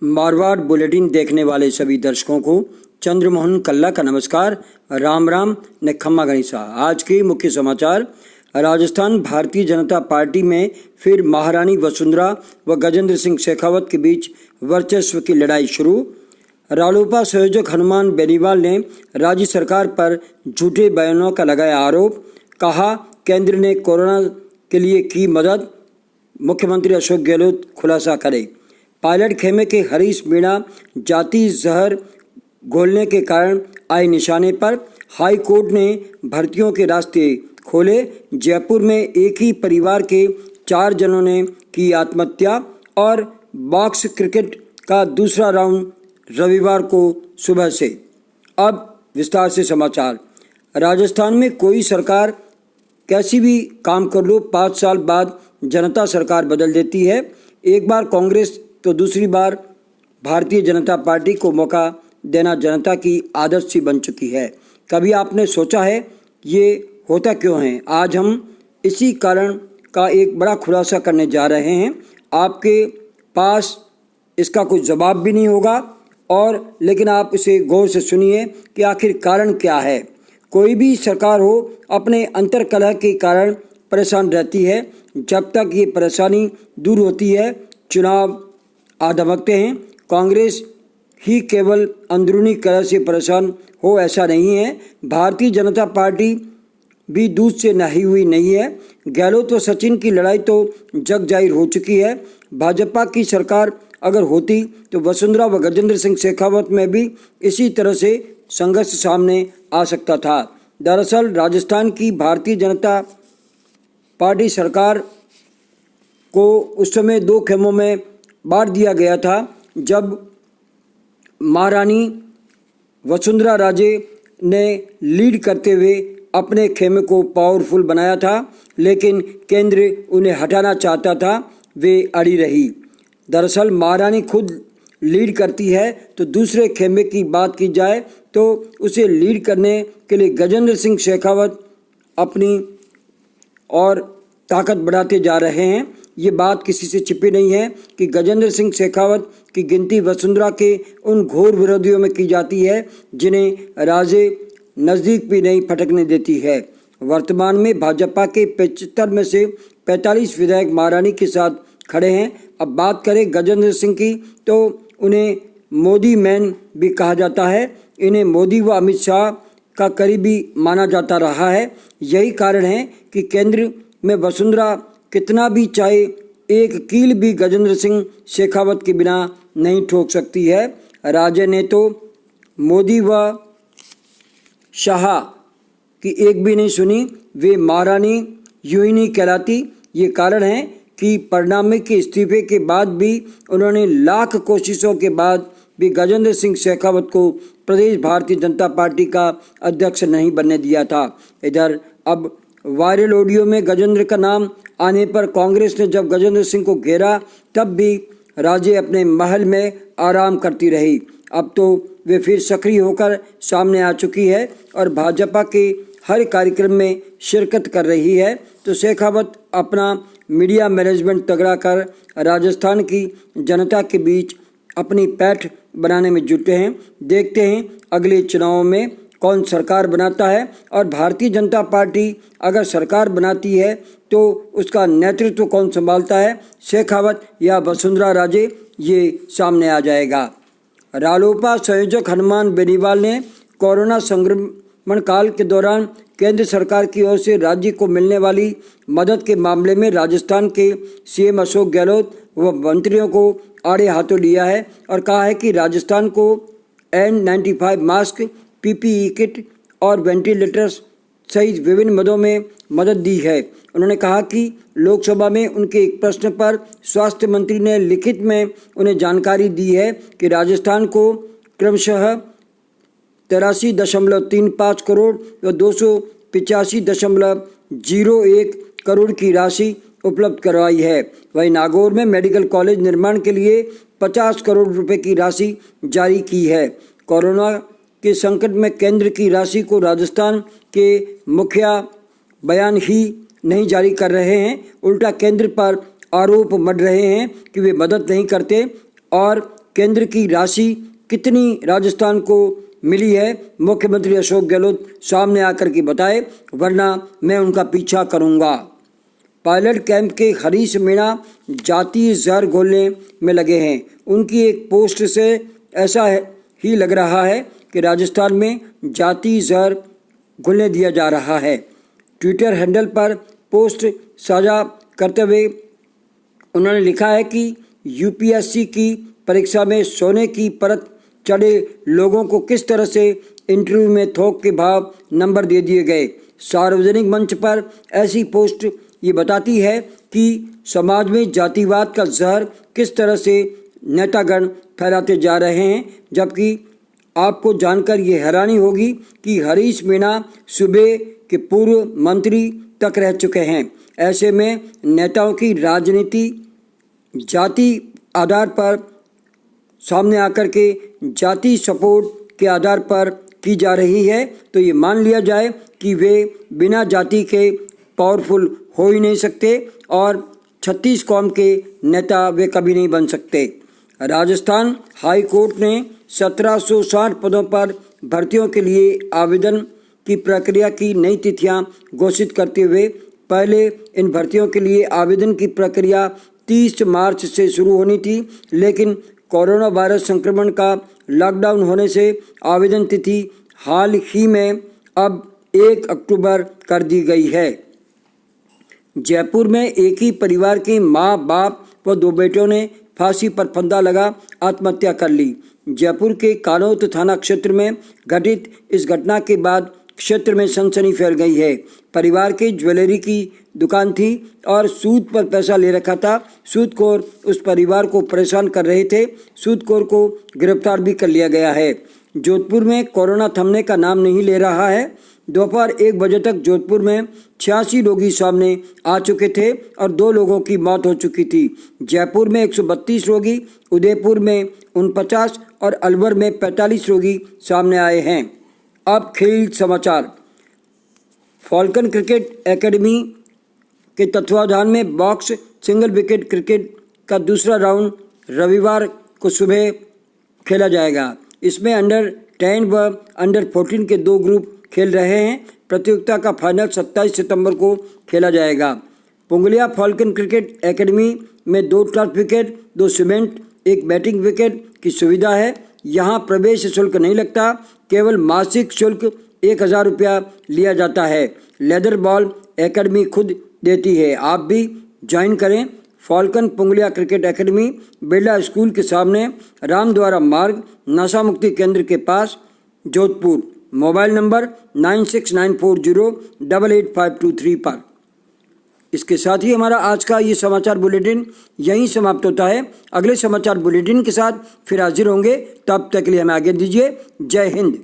Marwar bulletin देखने वाले सभी दर्शकों को चंद्रमोहन कल्ला का नमस्कार। राम राम ने खम्मा गणिसा। आज के मुख्य समाचार। राजस्थान भारतीय जनता पार्टी में फिर महारानी वसुंधरा व गजेंद्र सिंह शेखावत के बीच वर्चस्व की लड़ाई शुरू। रालोपा संयोजक हनुमान बेनीवाल ने राज्य सरकार पर झूठे बयानों का लगाया आरोप। कहा, केंद्र ने कोरोना के लिए की मदद, मुख्यमंत्री अशोक गहलोत खुलासा करें। पायलट खेमे के हरीश मीणा जाति जहर घोलने के कारण आए निशाने पर। हाई कोर्ट ने भर्तियों के रास्ते खोले। जयपुर में एक ही परिवार के 4 जनों ने की आत्महत्या। और बॉक्स क्रिकेट का दूसरा राउंड रविवार को सुबह से। अब विस्तार से समाचार। राजस्थान में कोई सरकार कैसी भी काम कर लो, 5 साल बाद जनता सरकार बदल देती है। एक बार कांग्रेस तो दूसरी बार भारतीय जनता पार्टी को मौका देना जनता की आदत सी बन चुकी है। कभी आपने सोचा है ये होता क्यों है? आज हम इसी कारण का एक बड़ा खुलासा करने जा रहे हैं। आपके पास इसका कोई जवाब भी नहीं होगा लेकिन आप इसे गौर से सुनिए कि आखिर कारण क्या है। कोई भी सरकार हो, अपने अंतर्कलह के कारण परेशान रहती है। जब तक ये परेशानी दूर होती है, चुनाव आ धमकते हैं। कांग्रेस ही केवल अंदरूनी कलह से परेशान हो, ऐसा नहीं है। भारतीय जनता पार्टी भी दूध से नही हुई नहीं है। गहलोत व सचिन की लड़ाई तो जग जाहिर हो चुकी है। भाजपा की सरकार अगर होती तो वसुंधरा व गजेंद्र सिंह शेखावत में भी इसी तरह से संघर्ष सामने आ सकता था। दरअसल राजस्थान की भारतीय जनता पार्टी सरकार को उस समय 2 खेमों में बांट दिया गया था। जब महारानी वसुंधरा राजे ने लीड करते हुए अपने खेमे को पावरफुल बनाया था, लेकिन केंद्र उन्हें हटाना चाहता था, वे अड़ी रही। दरअसल महारानी खुद लीड करती है तो दूसरे खेमे की बात की जाए तो उसे लीड करने के लिए गजेंद्र सिंह शेखावत अपनी और ताकत बढ़ाते जा रहे हैं। ये बात किसी से छिपी नहीं है कि गजेंद्र सिंह शेखावत की गिनती वसुंधरा के उन घोर विरोधियों में की जाती है जिन्हें राजे नज़दीक भी नहीं फटकने देती है। वर्तमान में भाजपा के 75 में से 45 विधायक महारानी के साथ खड़े हैं। अब बात करें गजेंद्र सिंह की तो उन्हें मोदी मैन भी कहा जाता है। इन्हें मोदी व अमित शाह का करीबी माना जाता रहा है। यही कारण है कि केंद्र में वसुंधरा कितना भी चाहे, एक कील भी गजेंद्र सिंह शेखावत के बिना नहीं ठोक सकती है। राजे ने तो मोदी व शाह की एक भी नहीं सुनी, वे महारानी यूं ही नहीं कहलाती। ये कारण है कि परिणाम के इस्तीफे के बाद भी उन्होंने लाख कोशिशों के बाद भी गजेंद्र सिंह शेखावत को प्रदेश भारतीय जनता पार्टी का अध्यक्ष नहीं बनने दिया था। इधर अब वायरल ऑडियो में गजेंद्र का नाम आने पर कांग्रेस ने जब गजेंद्र सिंह को घेरा तब भी राजे अपने महल में आराम करती रही। अब तो वे फिर सक्रिय होकर सामने आ चुकी है और भाजपा के हर कार्यक्रम में शिरकत कर रही है। तो शेखावत अपना मीडिया मैनेजमेंट तगड़ा कर राजस्थान की जनता के बीच अपनी पैठ बनाने में जुटे हैं। देखते हैं अगले चुनावों में कौन सरकार बनाता है और भारतीय जनता पार्टी अगर सरकार बनाती है तो उसका नेतृत्व कौन संभालता है, शेखावत या वसुंधरा राजे, ये सामने आ जाएगा। रालोपा संयोजक हनुमान बेनीवाल ने कोरोना संक्रमण काल के दौरान केंद्र सरकार की ओर से राज्य को मिलने वाली मदद के मामले में राजस्थान के सीएम अशोक गहलोत व मंत्रियों को आड़े हाथों लिया है और कहा है कि राजस्थान को N95 मास्क, PPE किट और वेंटिलेटर्स सहित विभिन्न मदों में मदद दी है। उन्होंने कहा कि लोकसभा में उनके एक प्रश्न पर स्वास्थ्य मंत्री ने लिखित में उन्हें जानकारी दी है कि राजस्थान को क्रमशः 83.35 करोड़ व 285.01 करोड़ की राशि उपलब्ध करवाई है। वहीं नागौर में मेडिकल कॉलेज निर्माण के लिए 50 करोड़ रुपए की राशि जारी की है। कोरोना के संकट में केंद्र की राशि को राजस्थान के मुखिया बयान ही नहीं जारी कर रहे हैं, उल्टा केंद्र पर आरोप मढ़ रहे हैं कि वे मदद नहीं करते और केंद्र की राशि कितनी राजस्थान को मिली है, मुख्यमंत्री अशोक गहलोत सामने आकर के बताए, वरना मैं उनका पीछा करूंगा। पायलट कैंप के हरीश मीणा जातीय जहर घोलने में लगे हैं। उनकी एक पोस्ट से ऐसा ही लग रहा है कि राजस्थान में जातीय जहर घुलने दिया जा रहा है। ट्विटर हैंडल पर पोस्ट साझा करते हुए उन्होंने लिखा है कि यूपीएससी की परीक्षा में सोने की परत चढ़े लोगों को किस तरह से इंटरव्यू में थोक के भाव नंबर दे दिए गए। सार्वजनिक मंच पर ऐसी पोस्ट ये बताती है कि समाज में जातिवाद का जहर किस तरह से नेतागण फैलाते जा रहे हैं, जबकि आपको जानकर ये हैरानी होगी कि हरीश मीणा सूबे के पूर्व मंत्री तक रह चुके हैं। ऐसे में नेताओं की राजनीति जाति आधार पर सामने आकर के जाति सपोर्ट के आधार पर की जा रही है, तो ये मान लिया जाए कि वे बिना जाति के पावरफुल हो ही नहीं सकते और 36 कौम के नेता वे कभी नहीं बन सकते। राजस्थान हाई कोर्ट ने 1760 पदों पर भर्तियों के लिए आवेदन की प्रक्रिया की नई तिथियां घोषित करते हुए पहले इन भर्तियों के लिए आवेदन की प्रक्रिया 30 मार्च से शुरू होनी थी, लेकिन कोरोना वायरस संक्रमण का लॉकडाउन होने से आवेदन तिथि हाल ही में अब 1 अक्टूबर कर दी गई है। जयपुर में एक ही परिवार के मां, बाप व 2 बेटों ने फांसी पर फंदा लगा आत्महत्या कर ली। जयपुर के कानौत थाना क्षेत्र में घटित इस घटना के बाद क्षेत्र में सनसनी फैल गई है। परिवार के ज्वेलरी की दुकान थी और सूद पर पैसा ले रखा था। सूदखोर उस परिवार को परेशान कर रहे थे। सूदखोर को गिरफ्तार भी कर लिया गया है। जोधपुर में कोरोना थमने का नाम नहीं ले रहा है। दोपहर 1 बजे तक जोधपुर में 86 रोगी सामने आ चुके थे और 2 लोगों की मौत हो चुकी थी। जयपुर में 132 रोगी, उदयपुर में 49 और अलवर में 45 रोगी सामने आए हैं। अब खेल समाचार। फॉल्कन क्रिकेट एकेडमी के तत्वाधान में बॉक्स सिंगल विकेट क्रिकेट का दूसरा राउंड रविवार को सुबह खेला जाएगा। इसमें अंडर 10 व अंडर 14 के 2 ग्रुप खेल रहे हैं। प्रतियोगिता का फाइनल 27 सितंबर को खेला जाएगा। पुंगलिया फॉल्कन क्रिकेट एकेडमी में 2 turf wicket, 2 cement, 1 batting wicket की सुविधा है। यहाँ प्रवेश शुल्क नहीं लगता, केवल मासिक शुल्क 1000 रुपया लिया जाता है। लेदर बॉल एकेडमी खुद देती है। आप भी ज्वाइन करें। Falcon Pungaliya cricket academy, Birla school के सामने, रामद्वारा मार्ग, नशा मुक्ति केंद्र के पास, जोधपुर। मोबाइल नंबर 9694088523 पर। इसके साथ ही हमारा आज का ये समाचार बुलेटिन यहीं समाप्त होता है। अगले समाचार बुलेटिन के साथ फिर हाजिर होंगे, तब तक के लिए हमें आगे दीजिए। जय हिंद।